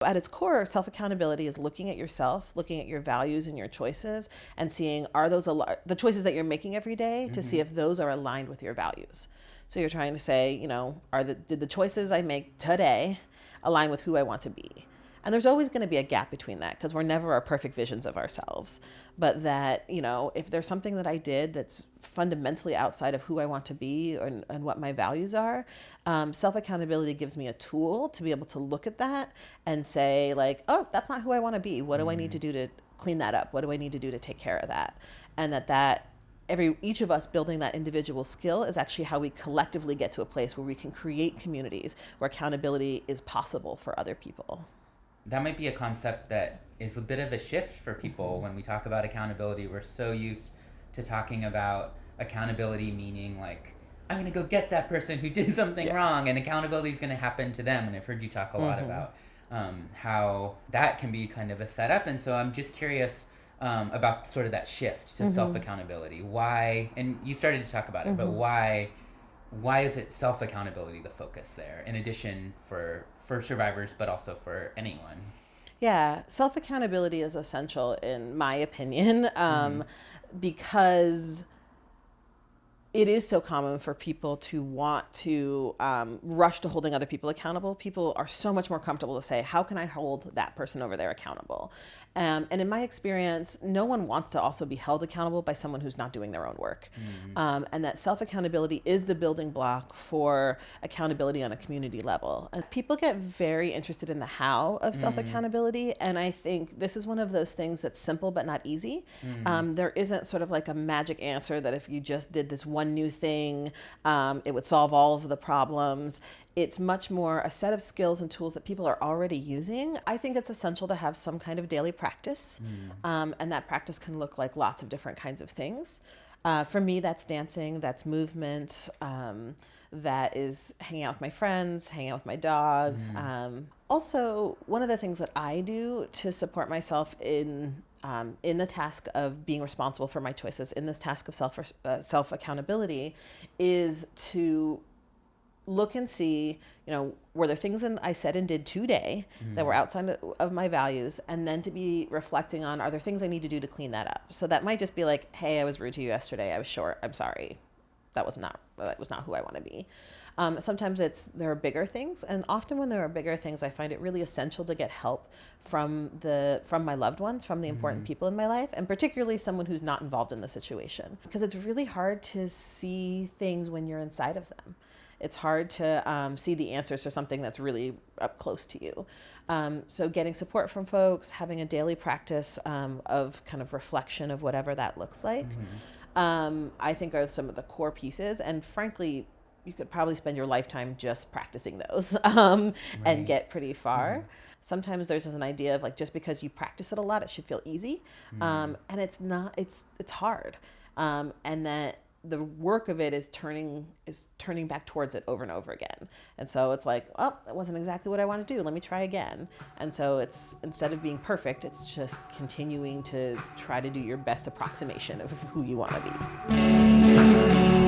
At its core, self-accountability is looking at yourself, looking at your values and your choices, and seeing are those the choices that you're making every day to see if those are aligned with your values. So you're trying to say, did the choices I make today align with who I want to be? And there's always going to be a gap between that because we're never our perfect visions of ourselves. But that, if there's something that I did that's fundamentally outside of who I want to be and what my values are, self-accountability gives me a tool to be able to look at that and say like, oh, that's not who I want to be. What do I need to do to clean that up? What do I need to do to take care of that? And each of us building that individual skill is actually how we collectively get to a place where we can create communities where accountability is possible for other people. That might be a concept that is a bit of a shift for people. When we talk about accountability, we're so used to talking about accountability meaning like, I'm going to go get that person who did something wrong, and accountability is going to happen to them. And I've heard you talk a lot about how that can be kind of a setup. And so I'm just curious about sort of that shift to self-accountability. Why, and you started to talk about it, but why is it self-accountability the focus there, in addition for survivors, but also for anyone? Yeah, self-accountability is essential in my opinion, because it is so common for people to want to rush to holding other people accountable. People are so much more comfortable to say, how can I hold that person over there accountable? And in my experience, no one wants to also be held accountable by someone who's not doing their own work. And that self-accountability is the building block for accountability on a community level. And people get very interested in the how of self-accountability. And I think this is one of those things that's simple but not easy. There isn't sort of like a magic answer that if you just did this one new thing, it would solve all of the problems. It's much more a set of skills and tools that people are already using. I think it's essential to have some kind of daily practice. And that practice can look like lots of different kinds of things. For me, that's dancing, that's movement, that is hanging out with my friends, hanging out with my dog. Also, one of the things that I do to support myself in the task of being responsible for my choices, in this task of self-accountability, is to look and see, were there things I said and did today that were outside of my values, and then to be reflecting on, are there things I need to do to clean that up? So that might just be like, hey, I was rude to you yesterday. I was short. I'm sorry. That was not who I want to be. Sometimes there are bigger things, and often when there are bigger things, I find it really essential to get help from my loved ones, from the important people in my life, and particularly someone who's not involved in the situation, because it's really hard to see things when you're inside of them. It's hard to see the answers to something that's really up close to you. So getting support from folks, having a daily practice of kind of reflection of whatever that looks like, I think are some of the core pieces. And frankly, you could probably spend your lifetime just practicing those and get pretty far. Sometimes there's an idea of like, just because you practice it a lot, it should feel easy. And it's not, it's hard. And that the work of it is turning back towards it over and over again. And so it's like, oh, that wasn't exactly what I want to do. Let me try again. And so it's, instead of being perfect, it's just continuing to try to do your best approximation of who you want to be.